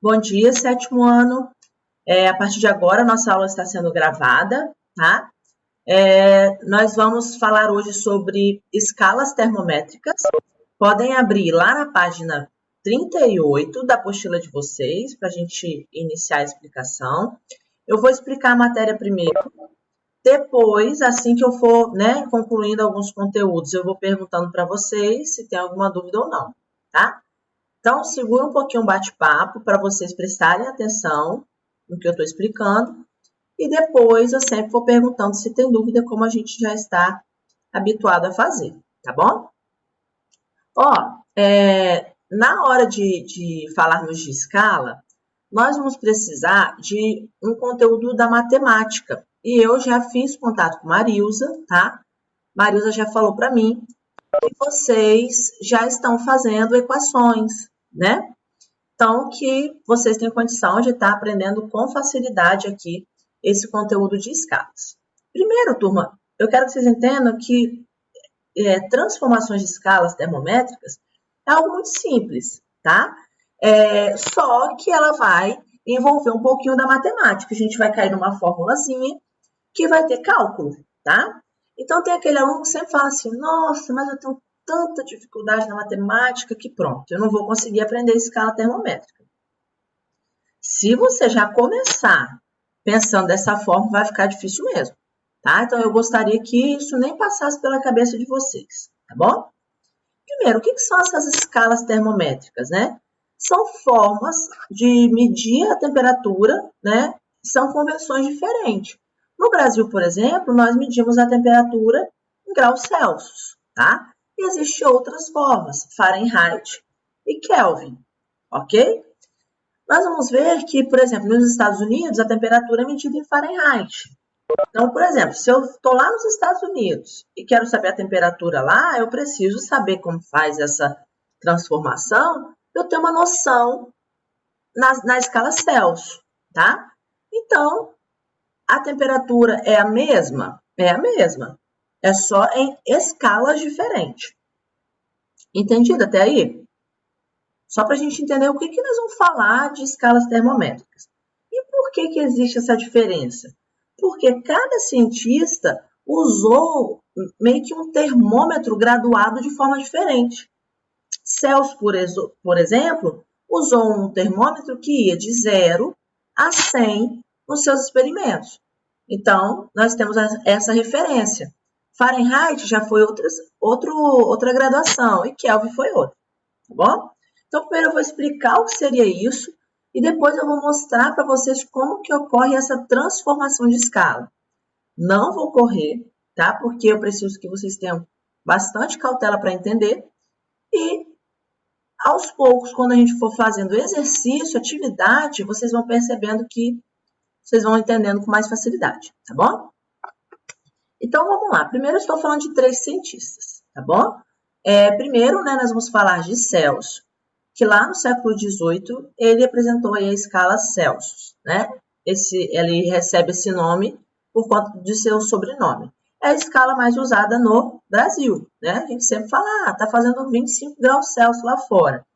Bom dia, sétimo ano. A partir de agora, nossa aula está sendo gravada, tá? Nós vamos falar hoje sobre escalas termométricas. Podem abrir lá na página 38 da apostila de vocês, para a gente iniciar a explicação. Eu vou explicar a matéria primeiro. Depois, assim que eu for, concluindo alguns conteúdos, eu vou perguntando para vocês se tem alguma dúvida ou não, tá? Então, segura um pouquinho o bate-papo para vocês prestarem atenção no que eu estou explicando. E depois eu sempre vou perguntando se tem dúvida, como a gente já está habituado a fazer, tá bom? Na hora de falarmos de escala, nós vamos precisar de um conteúdo da matemática. E eu já fiz contato com Marilza, tá? Marilza já falou para mim que vocês já estão fazendo equações, né? Então, que vocês têm condição de estar aprendendo com facilidade aqui esse conteúdo de escalas. Primeiro, turma, eu quero que vocês entendam que transformações de escalas termométricas é algo muito simples, tá? Só que ela vai envolver um pouquinho da matemática. A gente vai cair numa formulazinha que vai ter cálculo, tá? Então, tem aquele aluno que sempre fala assim, nossa, mas eu tenho tanta dificuldade na matemática que pronto, eu não vou conseguir aprender escala termométrica. Se você já começar pensando dessa forma, vai ficar difícil mesmo, tá? Então, eu gostaria que isso nem passasse pela cabeça de vocês, tá bom? Primeiro, o que são essas escalas termométricas, né? São formas de medir a temperatura, né? São convenções diferentes. No Brasil, por exemplo, nós medimos a temperatura em graus Celsius, tá? E existem outras formas, Fahrenheit e Kelvin, ok? Nós vamos ver que, por exemplo, nos Estados Unidos, a temperatura é medida em Fahrenheit. Então, por exemplo, se eu estou lá nos Estados Unidos e quero saber a temperatura lá, eu preciso saber como faz essa transformação, eu tenho uma noção na escala Celsius, tá? Então, a temperatura é a mesma? É a mesma. É só em escalas diferentes. Entendido até aí? Só para a gente entender o que nós vamos falar de escalas termométricas. E por que existe essa diferença? Porque cada cientista usou meio que um termômetro graduado de forma diferente. Celsius, por exemplo, usou um termômetro que ia de 0 a 100 nos seus experimentos. Então, nós temos essa referência. Fahrenheit já foi outra graduação e Kelvin foi outra, tá bom? Então, primeiro eu vou explicar o que seria isso e depois eu vou mostrar para vocês como que ocorre essa transformação de escala. Não vou correr, tá? Porque eu preciso que vocês tenham bastante cautela para entender e aos poucos, quando a gente for fazendo exercício, atividade, vocês vão percebendo que vocês vão entendendo com mais facilidade, tá bom? Então, vamos lá. Primeiro, eu estou falando de 3 cientistas, tá bom? Primeiro, nós vamos falar de Celsius, que lá no século XVIII, ele apresentou aí a escala Celsius, né? Ele recebe esse nome por conta de seu sobrenome. É a escala mais usada no Brasil, né? A gente sempre fala, tá fazendo 25 graus Celsius lá fora.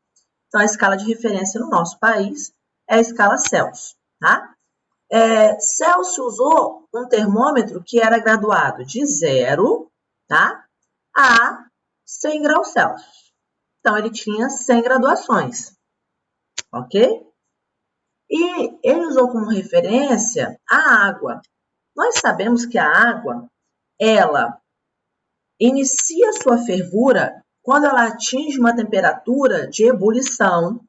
Então, a escala de referência no nosso país é a escala Celsius, tá? Celsius usou um termômetro que era graduado de 0, tá? A 100 graus Celsius. Então, ele tinha 100 graduações, ok? E ele usou como referência a água. Nós sabemos que a água, ela inicia sua fervura quando ela atinge uma temperatura de ebulição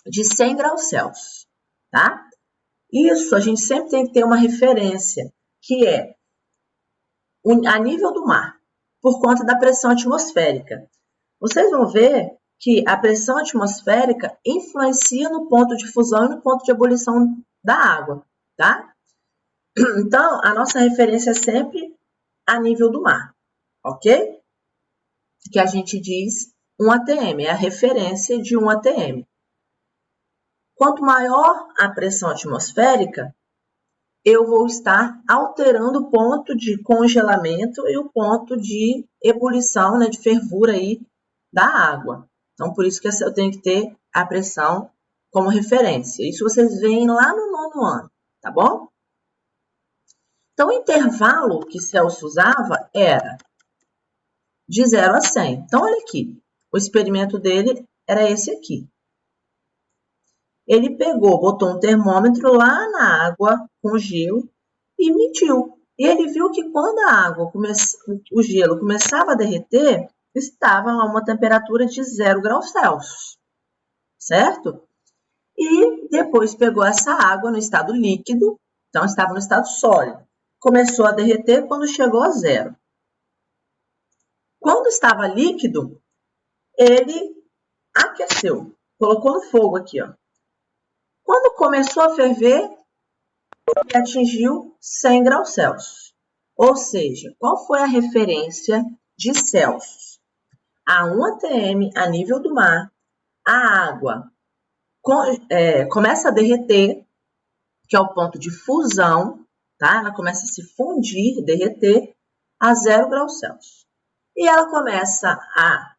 de 100 graus Celsius, tá? Isso a gente sempre tem que ter uma referência, que é a nível do mar, por conta da pressão atmosférica. Vocês vão ver que a pressão atmosférica influencia no ponto de fusão e no ponto de ebulição da água, tá? Então, a nossa referência é sempre a nível do mar, ok? Que a gente diz 1 atm, é a referência de 1 atm. Quanto maior a pressão atmosférica, eu vou estar alterando o ponto de congelamento e o ponto de ebulição, de fervura aí da água. Então, por isso que eu tenho que ter a pressão como referência. Isso vocês veem lá no 9º ano, tá bom? Então, o intervalo que Celso usava era de 0 a 100. Então, olha aqui, o experimento dele era esse aqui. Ele pegou, botou um termômetro lá na água com gelo e mediu. E ele viu que quando a água, o gelo começava a derreter, estava a uma temperatura de 0 graus Celsius, certo? E depois pegou essa água no estado líquido, então estava no estado sólido. Começou a derreter quando chegou a 0. Quando estava líquido, ele aqueceu, colocou no fogo aqui, ó. Quando começou a ferver, ele atingiu 100 graus Celsius. Ou seja, qual foi a referência de Celsius? A 1 atm a nível do mar, a água começa a derreter, que é o ponto de fusão, tá? Ela começa a se fundir, derreter, a 0 graus Celsius. E ela começa a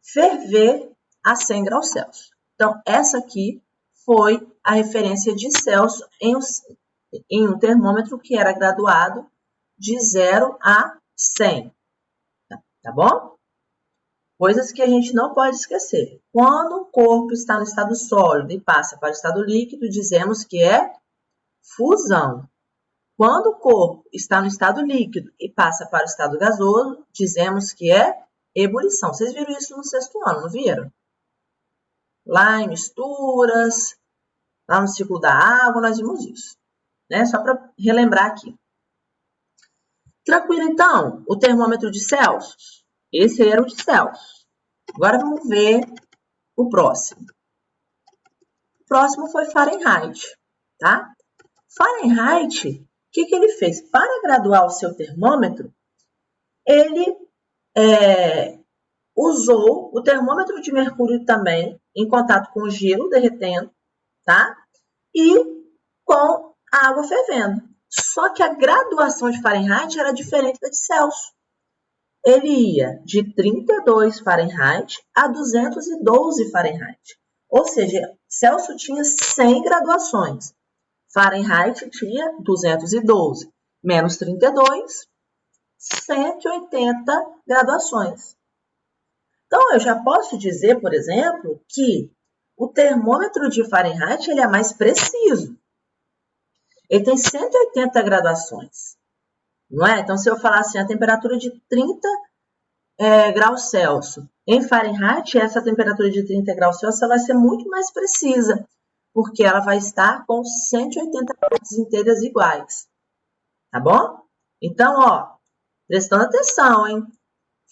ferver a 100 graus Celsius. Então, essa aqui foi a referência de Celsius em um termômetro que era graduado de 0 a 100. Tá bom? Coisas que a gente não pode esquecer. Quando o corpo está no estado sólido e passa para o estado líquido, dizemos que é fusão. Quando o corpo está no estado líquido e passa para o estado gasoso, dizemos que é ebulição. Vocês viram isso no 6º ano, não viram? Lá em misturas, lá no ciclo da água, nós vimos isso, né? Só para relembrar aqui. Tranquilo, então? O termômetro de Celsius? Esse era o de Celsius. Agora vamos ver o próximo. O próximo foi Fahrenheit, tá? Fahrenheit, o que ele fez? Para graduar o seu termômetro, ele usou o termômetro de mercúrio também, em contato com o gelo derretendo, tá? E com a água fervendo. Só que a graduação de Fahrenheit era diferente da de Celsius. Ele ia de 32 Fahrenheit a 212 Fahrenheit. Ou seja, Celsius tinha 100 graduações. Fahrenheit tinha 212. Menos 32, 180 graduações. Então, eu já posso dizer, por exemplo, que o termômetro de Fahrenheit ele é mais preciso. Ele tem 180 graduações, não é? Então, se eu falar assim, a temperatura de 30 graus Celsius em Fahrenheit, essa temperatura de 30 graus Celsius vai ser muito mais precisa, porque ela vai estar com 180 partes inteiras iguais, tá bom? Então, ó, prestando atenção, hein?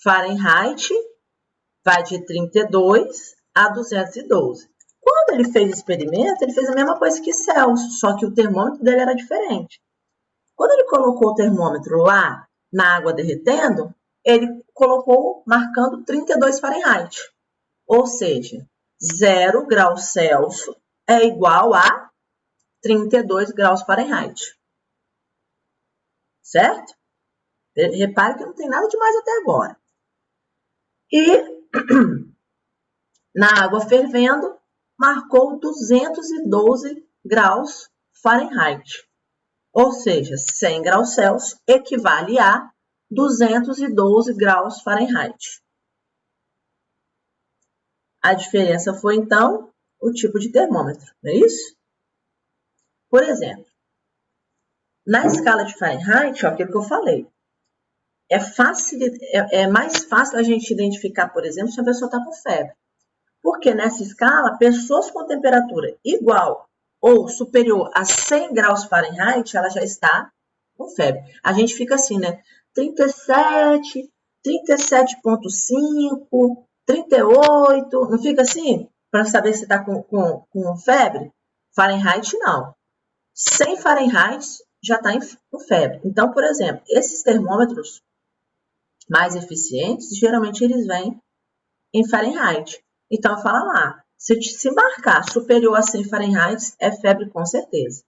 Fahrenheit vai de 32 a 212. Quando ele fez o experimento, ele fez a mesma coisa que Celsius, só que o termômetro dele era diferente. Quando ele colocou o termômetro lá na água derretendo, ele colocou marcando 32 Fahrenheit. Ou seja, 0 graus Celsius é igual a 32 graus Fahrenheit. Certo? Repare que não tem nada demais até agora. E na água fervendo, marcou 212 graus Fahrenheit. Ou seja, 100 graus Celsius equivale a 212 graus Fahrenheit. A diferença foi, então, o tipo de termômetro, não é isso? Por exemplo, na escala de Fahrenheit, ó, aquilo que eu falei, é mais fácil a gente identificar, por exemplo, se a pessoa está com febre. Porque nessa escala, pessoas com temperatura igual ou superior a 100 graus Fahrenheit, ela já está com febre. A gente fica assim, né? 37, 37,5, 38, não fica assim? Para saber se está com febre? Fahrenheit, não. 100 Fahrenheit já está com febre. Então, por exemplo, esses termômetros mais eficientes, geralmente eles vêm em Fahrenheit. Então, fala lá, se marcar superior a 100 Fahrenheit, é febre com certeza.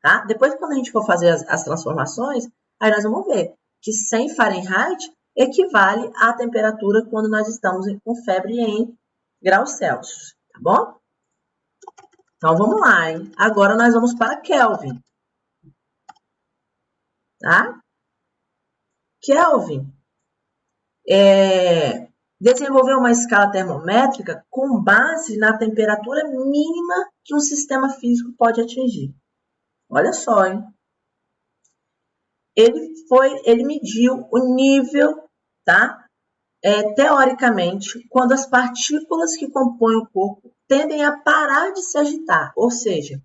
Tá? Depois, quando a gente for fazer as transformações, aí nós vamos ver que 100 Fahrenheit equivale à temperatura quando nós estamos com febre em graus Celsius, tá bom? Então, vamos lá, hein? Agora nós vamos para Kelvin. Tá? Kelvin desenvolveu uma escala termométrica com base na temperatura mínima que um sistema físico pode atingir. Olha só, hein? Ele mediu o nível, tá? Teoricamente, quando as partículas que compõem o corpo tendem a parar de se agitar, ou seja,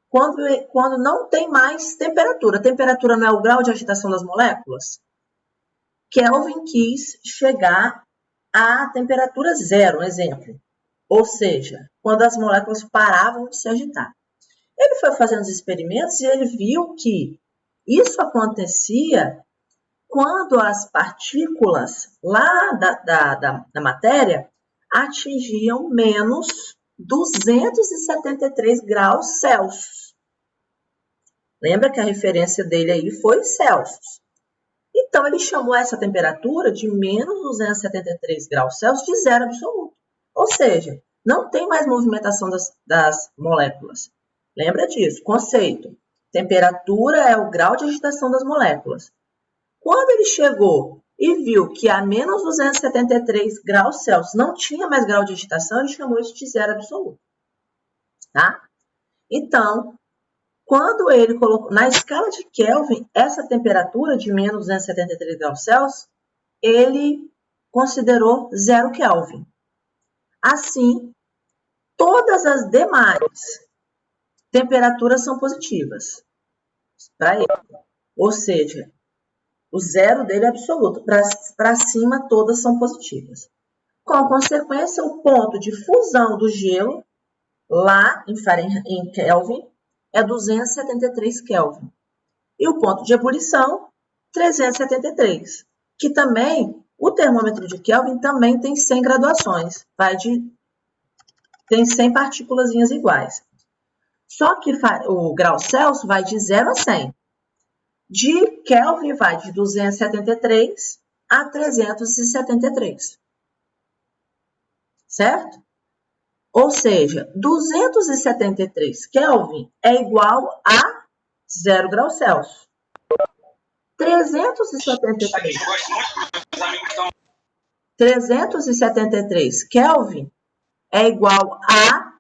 quando não tem mais temperatura. Temperatura não é o grau de agitação das moléculas? Kelvin quis chegar à temperatura zero, um exemplo. Ou seja, quando as moléculas paravam de se agitar. Ele foi fazendo os experimentos e ele viu que isso acontecia quando as partículas lá da matéria atingiam menos 273 graus Celsius. Lembra que a referência dele aí foi Celsius. Então, ele chamou essa temperatura de menos 273 graus Celsius de zero absoluto. Ou seja, não tem mais movimentação das moléculas. Lembra disso? Conceito. Temperatura é o grau de agitação das moléculas. Quando ele chegou e viu que a menos 273 graus Celsius não tinha mais grau de agitação, ele chamou isso de zero absoluto. Tá? Então, quando ele colocou na escala de Kelvin, essa temperatura de menos 273 graus Celsius, ele considerou zero Kelvin. Assim, todas as demais temperaturas são positivas para ele. Ou seja, o zero dele é absoluto. Para cima, todas são positivas. Com consequência, o ponto de fusão do gelo, lá em Kelvin, é 273 Kelvin. E o ponto de ebulição, 373. Que também, o termômetro de Kelvin também tem 100 graduações. Tem 100 partículas iguais. Só que o grau Celsius vai de 0 a 100. De Kelvin vai de 273 a 373. Certo? Ou seja, 273 Kelvin é igual a 0 graus Celsius. 373 Kelvin é igual a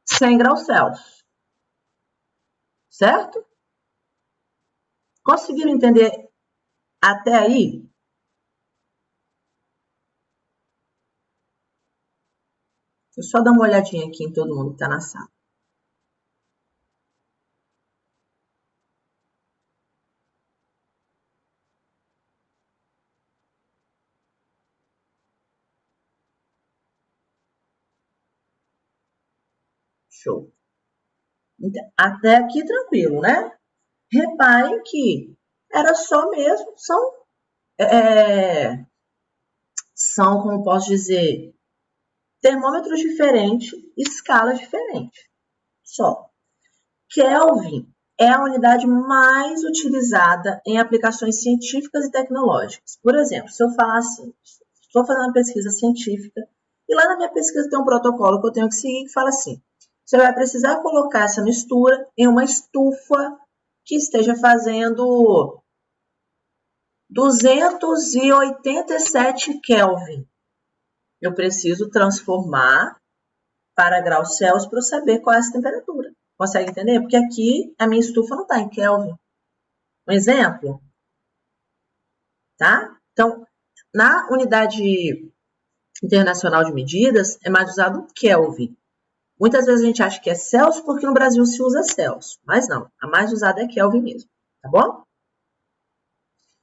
100 graus Celsius. Certo? Conseguiram entender até aí? Deixa eu só dar uma olhadinha aqui em todo mundo que está na sala. Show. Então, até aqui tranquilo, né? Reparem que era só mesmo, são, como posso dizer, termômetros diferentes, escalas diferentes. Só. Kelvin é a unidade mais utilizada em aplicações científicas e tecnológicas. Por exemplo, se eu falar assim, estou fazendo uma pesquisa científica e lá na minha pesquisa tem um protocolo que eu tenho que seguir que fala assim, você vai precisar colocar essa mistura em uma estufa que esteja fazendo 287 Kelvin. Eu preciso transformar para graus Celsius para eu saber qual é essa temperatura. Consegue entender? Porque aqui a minha estufa não está em Kelvin. Um exemplo? Tá? Então, na unidade internacional de medidas, é mais usado o Kelvin. Muitas vezes a gente acha que é Celsius porque no Brasil se usa Celsius. Mas não, a mais usada é Kelvin mesmo. Tá bom?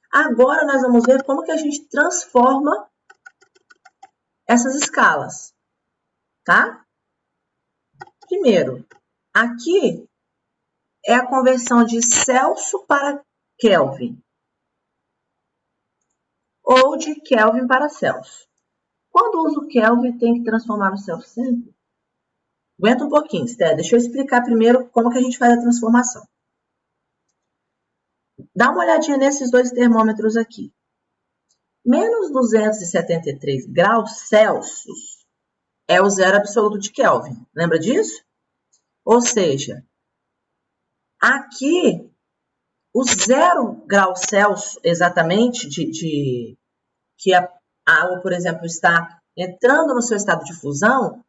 Agora nós vamos ver como que a gente transforma essas escalas. Tá? Primeiro, aqui é a conversão de Celsius para Kelvin. Ou de Kelvin para Celsius. Quando uso Kelvin, tem que transformar no Celsius sempre? Aguenta um pouquinho, Sté. Deixa eu explicar primeiro como que a gente faz a transformação. Dá uma olhadinha nesses dois termômetros aqui. Menos 273 graus Celsius é o zero absoluto de Kelvin. Lembra disso? Ou seja, aqui, o 0 graus Celsius, exatamente, que a água, por exemplo, está entrando no seu estado de fusão,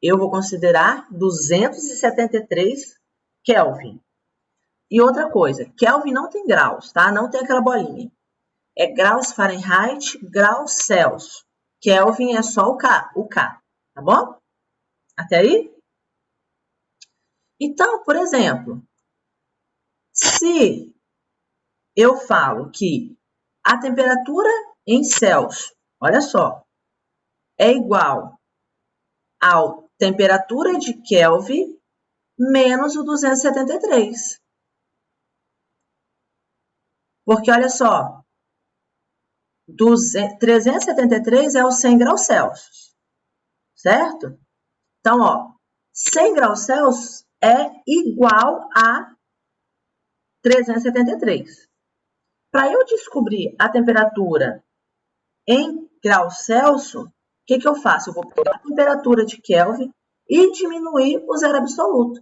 eu vou considerar 273 Kelvin. E outra coisa, Kelvin não tem graus, tá? Não tem aquela bolinha. É graus Fahrenheit, graus Celsius. Kelvin é só o K, tá bom? Até aí? Então, por exemplo, se eu falo que a temperatura em Celsius, olha só, é igual à temperatura de Kelvin menos o 273. Porque, olha só, 373 é o 100 graus Celsius, certo? Então, ó, 100 graus Celsius é igual a 373. Para eu descobrir a temperatura em graus Celsius, o que eu faço? Eu vou pegar a temperatura de Kelvin e diminuir o zero absoluto.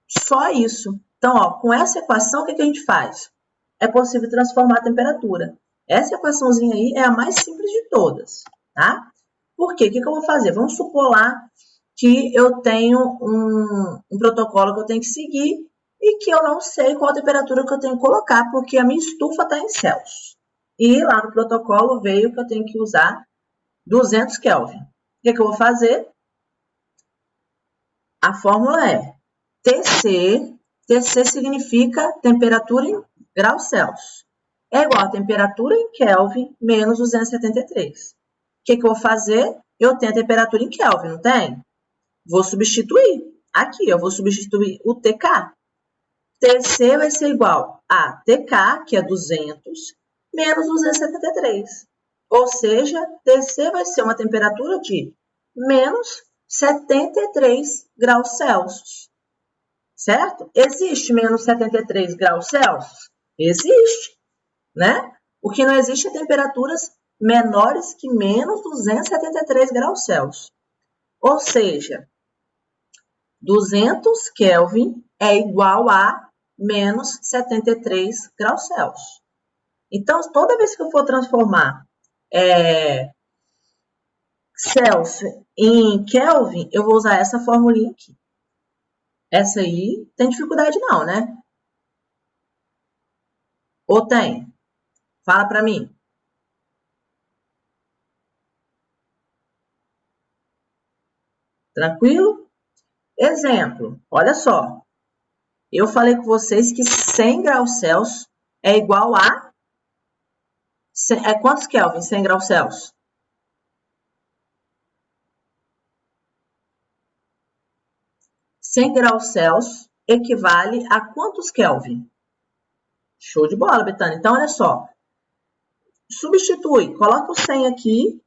Só isso. Então, ó, com essa equação, o que a gente faz? É possível transformar a temperatura. Essa equaçãozinha aí é a mais simples de todas, tá? Por quê? O que eu vou fazer? Vamos supor lá que eu tenho um protocolo que eu tenho que seguir e que eu não sei qual a temperatura que eu tenho que colocar, porque a minha estufa está em Celsius. E lá no protocolo veio que eu tenho que usar 200 Kelvin. O que eu vou fazer? A fórmula é TC. TC significa temperatura em graus Celsius. É igual a temperatura em Kelvin menos 273. O que eu vou fazer? Eu tenho a temperatura em Kelvin, não tem? Vou substituir. Aqui, eu vou substituir o TK. TC vai ser igual a TK, que é 200, menos 273. Ou seja, TC vai ser uma temperatura de menos 73 graus Celsius. Certo? Existe menos 73 graus Celsius? Existe, né? O que não existe é temperaturas menores que menos 273 graus Celsius. Ou seja, 200 Kelvin é igual a menos 73 graus Celsius. Então, toda vez que eu for transformar Celsius em Kelvin, eu vou usar essa formulinha aqui. Essa aí tem dificuldade não, né? Ou tem? Fala para mim. Tranquilo? Exemplo, olha só. Eu falei com vocês que 100 graus Celsius é igual a... quantos Kelvin 100 graus Celsius? 100 graus Celsius equivale a quantos Kelvin? Show de bola, Betânia. Então, olha só. Substitui, coloca o 100 aqui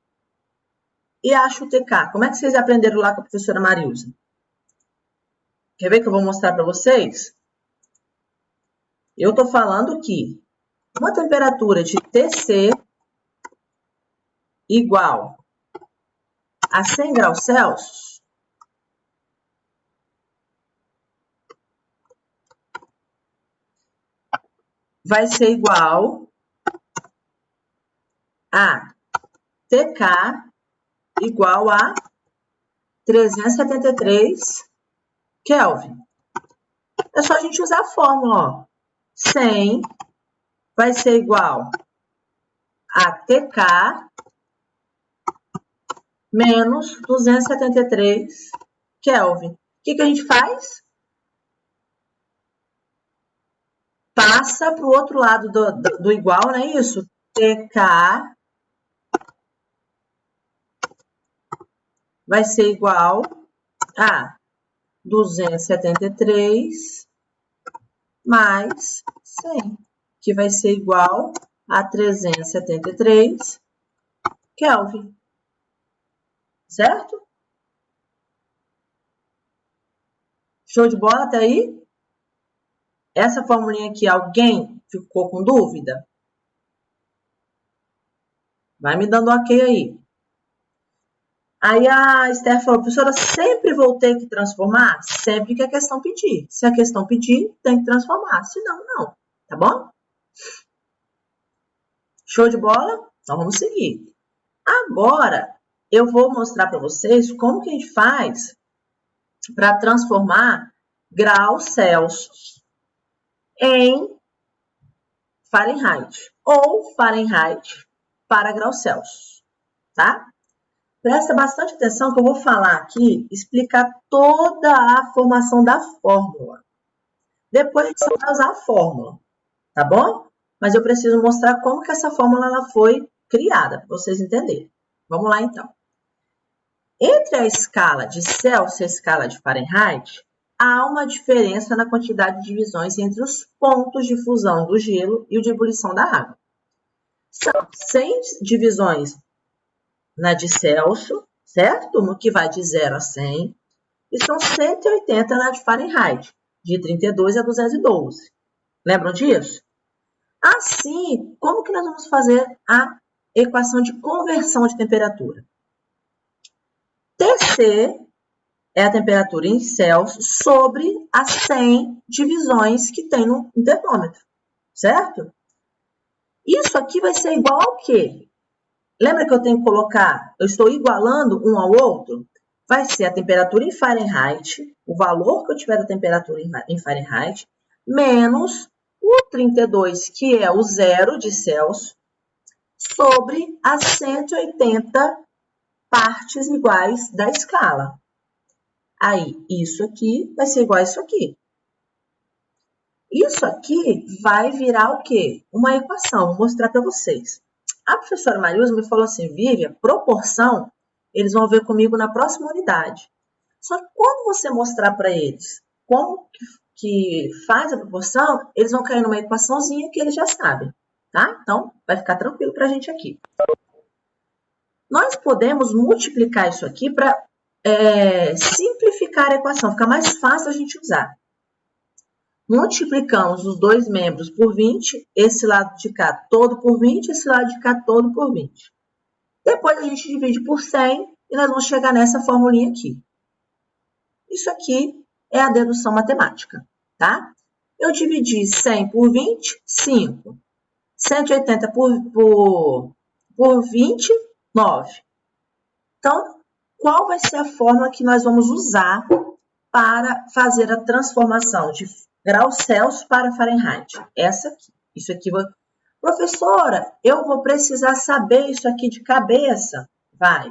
e acha o TK. Como é que vocês aprenderam lá com a professora Marilza? Quer ver que eu vou mostrar para vocês? Eu estou falando que uma temperatura de TC igual a 100 graus Celsius vai ser igual a TK igual a 373 Kelvin. É só a gente usar a fórmula, ó. 100 vai ser igual a TK menos 273 Kelvin. O que a gente faz? Passa para o outro lado do igual, não é isso? TK vai ser igual a 273 mais 100, que vai ser igual a 373 Kelvin. Certo? Show de bola até aí? Essa formulinha aqui, alguém ficou com dúvida? Vai me dando ok aí. Aí a Esther falou, professora, sempre vou ter que transformar? Sempre que a questão pedir. Se a questão pedir, tem que transformar. Se não, não. Tá bom? Show de bola? Então vamos seguir. Agora, eu vou mostrar para vocês como que a gente faz para transformar graus Celsius em Fahrenheit ou Fahrenheit para graus Celsius, tá? Presta bastante atenção que eu vou falar aqui, explicar toda a formação da fórmula. Depois você vai usar a fórmula, tá bom? Mas eu preciso mostrar como que essa fórmula ela foi criada, para vocês entenderem. Vamos lá, então. Entre a escala de Celsius e a escala de Fahrenheit, há uma diferença na quantidade de divisões entre os pontos de fusão do gelo e o de ebulição da água. São 100 divisões na de Celsius, certo? No que vai de 0 a 100. E são 180 na de Fahrenheit, de 32 a 212. Lembram disso? Assim, como que nós vamos fazer a equação de conversão de temperatura? Tc é a temperatura em Celsius sobre as 100 divisões que tem no termômetro, certo? Isso aqui vai ser igual ao quê? Lembra que eu tenho que colocar, eu estou igualando um ao outro? Vai ser a temperatura em Fahrenheit, o valor que eu tiver da temperatura em Fahrenheit, menos o 32, que é o zero de Celsius, sobre as 180 partes iguais da escala. Aí, isso aqui vai ser igual a isso aqui. Isso aqui vai virar o quê? Uma equação, vou mostrar para vocês. A professora Marilza me falou assim, Vivian, proporção, eles vão ver comigo na próxima unidade. Só que quando você mostrar para eles como que faz a proporção, eles vão cair numa equaçãozinha que eles já sabem, tá? Então, vai ficar tranquilo para a gente aqui. Nós podemos multiplicar isso aqui para simplificar a equação, ficar mais fácil a gente usar. Multiplicamos os dois membros por 20, esse lado de cá todo por 20, esse lado de cá todo por 20. Depois a gente divide por 100 e nós vamos chegar nessa formulinha aqui. Isso aqui é a dedução matemática, tá? Eu dividi 100 por 20, 5. 180 por 20, 9. Então, qual vai ser a fórmula que nós vamos usar para fazer a transformação de graus Celsius para Fahrenheit? Essa aqui. Isso aqui. Professora, eu vou precisar saber isso aqui de cabeça? Vai.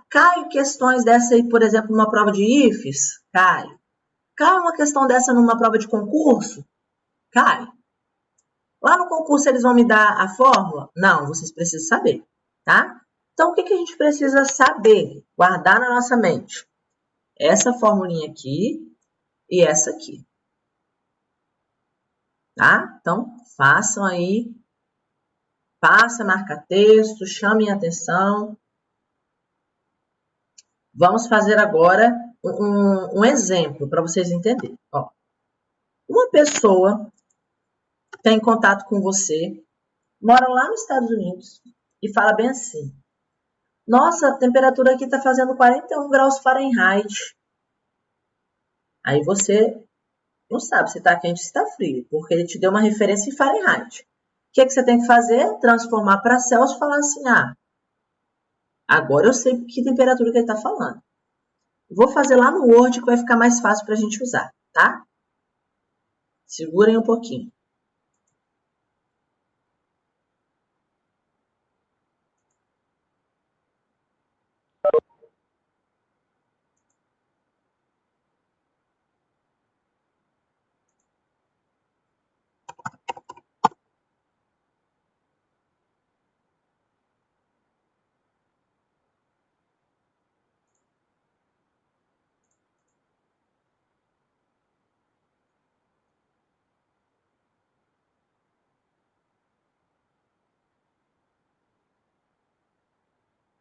Cai questões dessa aí, por exemplo, numa prova de IFES? Cai. Cai uma questão dessa numa prova de concurso? Cai. Lá no concurso eles vão me dar a fórmula? Não, vocês precisam saber, tá? Então, o que a gente precisa saber? Guardar na nossa mente. Essa formulinha aqui e essa aqui. Tá? Então, façam aí. Passa, marca texto, chamem a atenção. Vamos fazer agora um exemplo para vocês entenderem. Ó, uma pessoa tem contato com você, mora lá nos Estados Unidos e fala bem assim: nossa, a temperatura aqui está fazendo 41 graus Fahrenheit. Aí você não sabe se está quente ou se está frio, porque ele te deu uma referência em Fahrenheit. O que você tem que fazer? Transformar para Celsius e falar assim: ah, agora eu sei que temperatura que ele está falando. Vou fazer lá no Word que vai ficar mais fácil para a gente usar, tá? Segurem um pouquinho.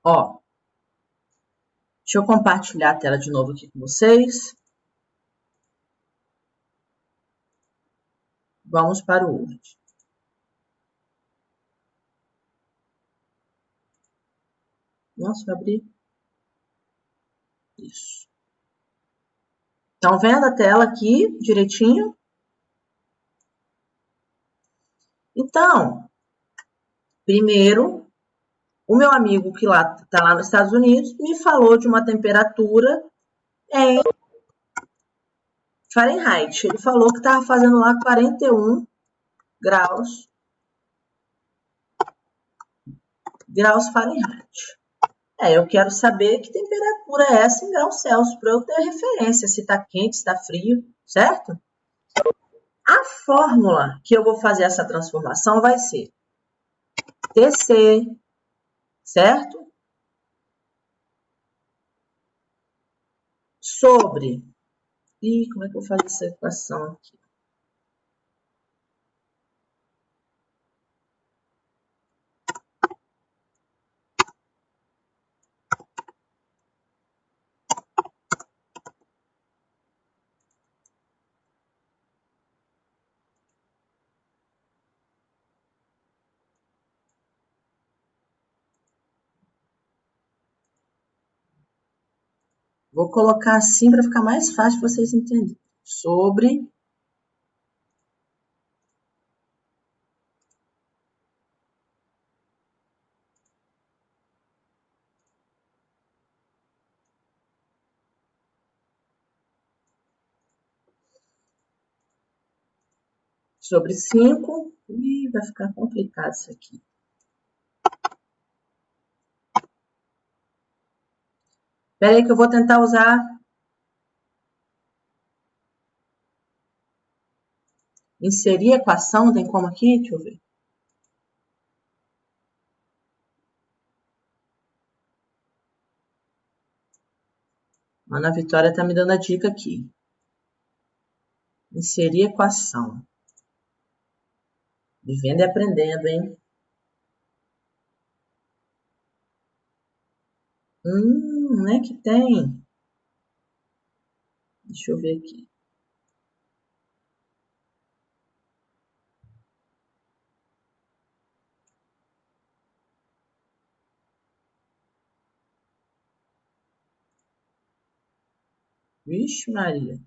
Ó, deixa eu compartilhar a tela de novo aqui com vocês. Vamos para o Word. Nossa, vou abrir. Isso. Estão vendo a tela aqui direitinho? Então, primeiro, o meu amigo que está lá nos Estados Unidos me falou de uma temperatura em Fahrenheit. Ele falou que estava fazendo lá 41 graus Fahrenheit. Eu quero saber que temperatura é essa em graus Celsius, para eu ter referência, se está quente, se está frio, certo? A fórmula que eu vou fazer essa transformação vai ser TC, certo? Sobre... como é que eu vou fazer essa equação aqui? Vou colocar assim para ficar mais fácil vocês entenderem. Sobre 5. Vai ficar complicado isso aqui. Espera aí que eu vou tentar usar... Inserir equação, tem como aqui? Deixa eu ver. A Ana Vitória está me dando a dica aqui. Inserir equação. Vivendo e aprendendo, hein? Não é que tem. Deixa eu ver aqui. Vixe, Maria.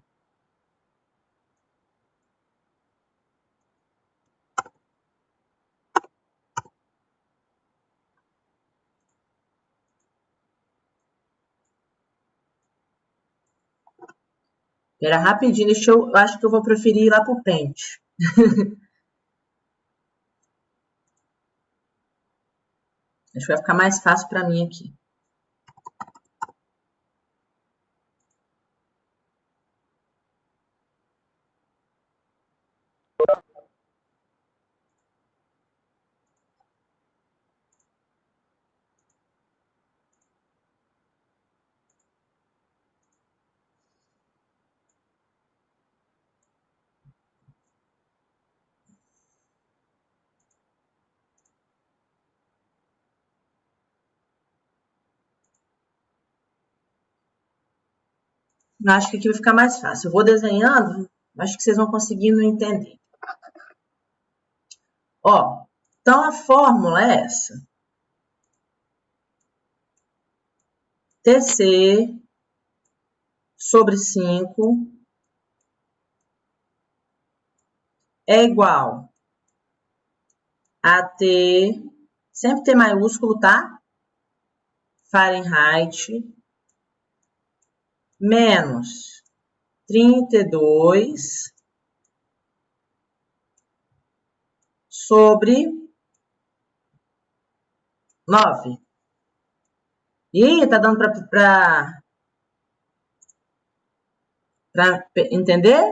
Espera rapidinho, eu acho que eu vou preferir ir lá pro Paint. Acho que vai ficar mais fácil para mim aqui. Eu acho que aqui vai ficar mais fácil. Eu vou desenhando, acho que vocês vão conseguindo entender. Ó, então a fórmula é essa. TC sobre 5 é igual a T, sempre T maiúsculo, tá? Fahrenheit, menos 32 sobre 9. Ih, tá dando para entender?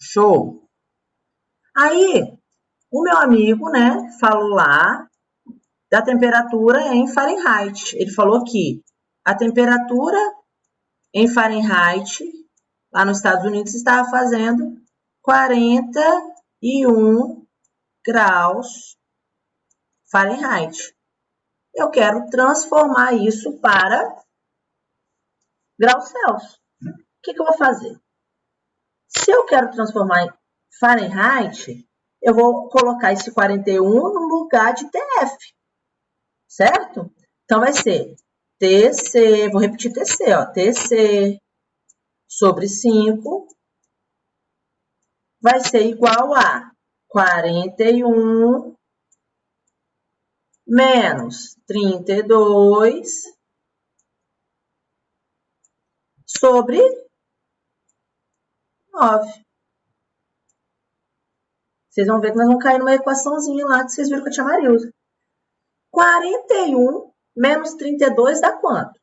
Show! Aí, o meu amigo, né, falou lá da temperatura em Fahrenheit. Ele falou que a temperatura em Fahrenheit, lá nos Estados Unidos, estava fazendo 41 graus Fahrenheit. Eu quero transformar isso para graus Celsius. O que eu vou fazer? Se eu quero transformar em Fahrenheit, eu vou colocar esse 41 no lugar de TF, certo? Então, vai ser TC, vou repetir TC, ó, TC sobre 5 vai ser igual a 41 menos 32 sobre 9. Vocês vão ver que nós vamos cair numa equaçãozinha lá que vocês viram que eu tinha Marilza. 41 menos 32 dá quanto?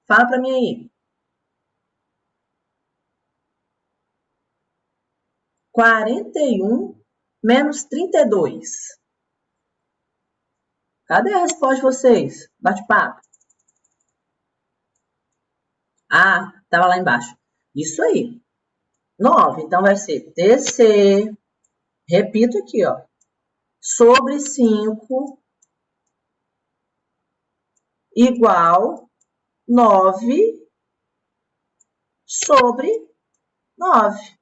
Fala para mim aí. 41 menos 32. Cadê a resposta de vocês? Bate-papo. Ah, estava lá embaixo. Isso aí. 9. Então, vai ser TC. Repito aqui, ó. Sobre 5 igual 9 sobre 9.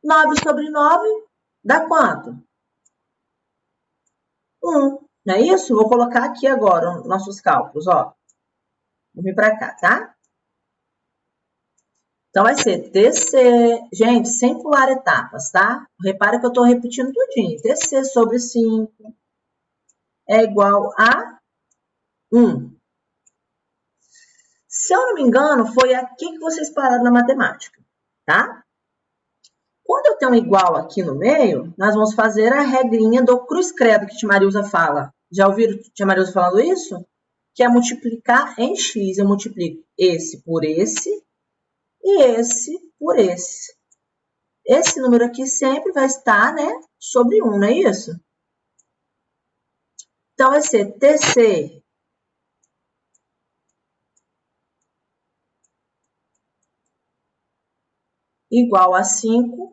9 sobre 9 dá quanto? 1. Não é isso? Vou colocar aqui agora os nossos cálculos, ó. Vou vir para cá, tá? Então, vai ser TC... Gente, sem pular etapas, tá? Repara que eu estou repetindo tudinho. TC sobre 5 é igual a 1. Se eu não me engano, foi aqui que vocês pararam na matemática, tá? Quando eu tenho um igual aqui no meio, nós vamos fazer a regrinha do cruz credo que Tia Marilza fala. Já ouviram Tia Marilza falando isso? Que é multiplicar em x. Eu multiplico esse por esse e esse por esse. Esse número aqui sempre vai estar, né, sobre 1, não é isso? Então, vai ser TC igual a 5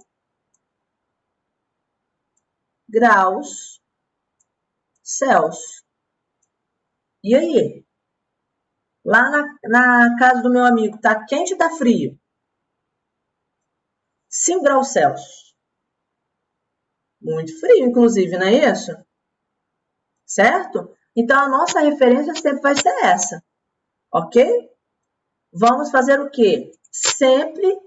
graus Celsius. E aí? Lá na casa do meu amigo, tá quente ou tá frio? 5 graus Celsius. Muito frio, inclusive, não é isso? Certo? Então, a nossa referência sempre vai ser essa. Ok? Vamos fazer o quê? Sempre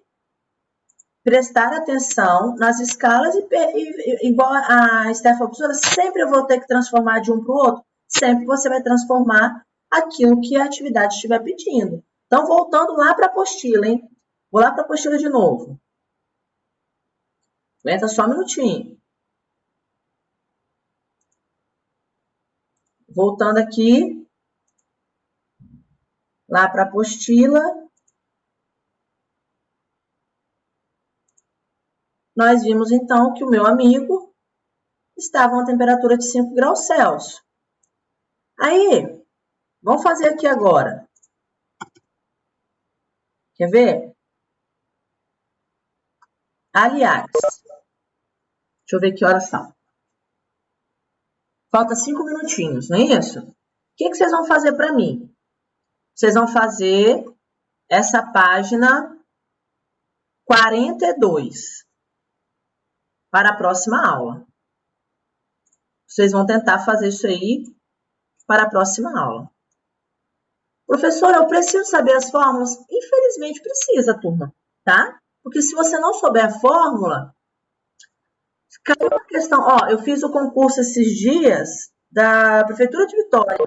prestar atenção nas escalas e igual a Steph falou, sempre eu vou ter que transformar de um para o outro. Sempre você vai transformar aquilo que a atividade estiver pedindo. Então, voltando lá para a apostila, hein? Vou lá para a apostila de novo. Aguenta só um minutinho. Voltando aqui. Lá para a apostila. Nós vimos, então, que o meu amigo estava a uma temperatura de 5 graus Celsius. Aí, vamos fazer aqui agora. Quer ver? Aliás, deixa eu ver que horas são. Falta 5 minutinhos, não é isso? O que vocês vão fazer para mim? Vocês vão fazer essa página 42 para a próxima aula. Vocês vão tentar fazer isso aí para a próxima aula. Professor, eu preciso saber as fórmulas? Infelizmente precisa, turma, tá? Porque se você não souber a fórmula, caiu uma questão. Ó, eu fiz o concurso esses dias da Prefeitura de Vitória.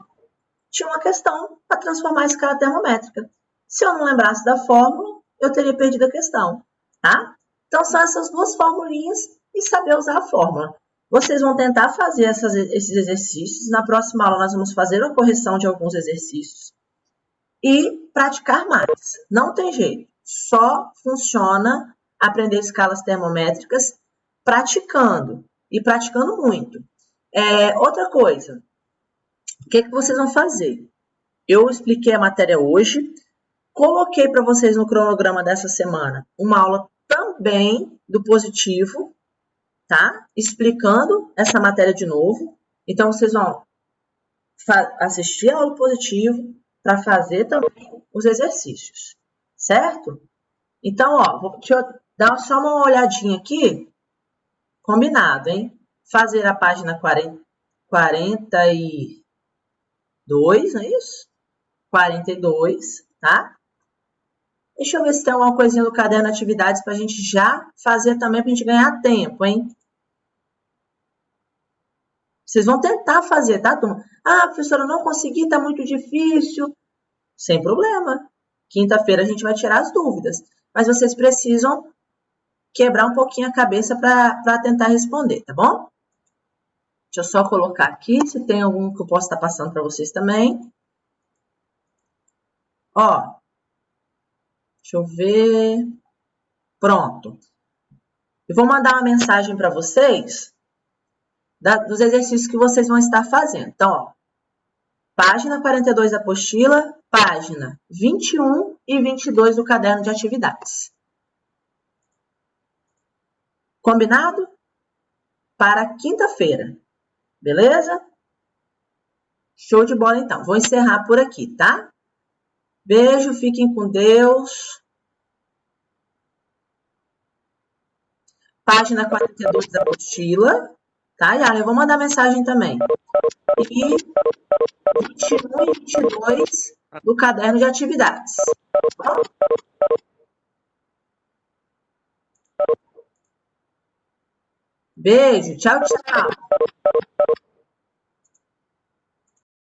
Tinha uma questão para transformar a escala termométrica. Se eu não lembrasse da fórmula, eu teria perdido a questão, tá? Então, são essas duas formulinhas e saber usar a fórmula. Vocês vão tentar fazer esses exercícios. Na próxima aula, nós vamos fazer a correção de alguns exercícios e praticar mais. Não tem jeito. Só funciona aprender escalas termométricas praticando. E praticando muito. Outra coisa. O que vocês vão fazer? Eu expliquei a matéria hoje. Coloquei para vocês no cronograma dessa semana uma aula também do positivo, tá? Explicando essa matéria de novo. Então, vocês vão assistir a aula do positivo para fazer também os exercícios, certo? Então, ó, deixa eu dar só uma olhadinha aqui Combinado, hein? Fazer a página 42, não é isso? 42, tá? Deixa eu ver se tem alguma coisinha no caderno de atividades para a gente já fazer também, para a gente ganhar tempo, hein? Vocês vão tentar fazer, tá, turma? Ah, professora, eu não consegui, tá muito difícil. Sem problema. Quinta-feira a gente vai tirar as dúvidas. Mas vocês precisam quebrar um pouquinho a cabeça para tentar responder, tá bom? Deixa eu só colocar aqui, se tem algum que eu possa estar passando para vocês também. Ó, deixa eu ver. Pronto. Eu vou mandar uma mensagem para vocês dos exercícios que vocês vão estar fazendo. Então, ó, página 42 da apostila, página 21 e 22 do caderno de atividades. Combinado? Para quinta-feira. Beleza? Show de bola, então. Vou encerrar por aqui, tá? Beijo, fiquem com Deus. Página 42 da apostila, tá, Yara? Eu vou mandar mensagem também. E 21 e 22 do caderno de atividades. Tá bom? Beijo, tchau, tchau.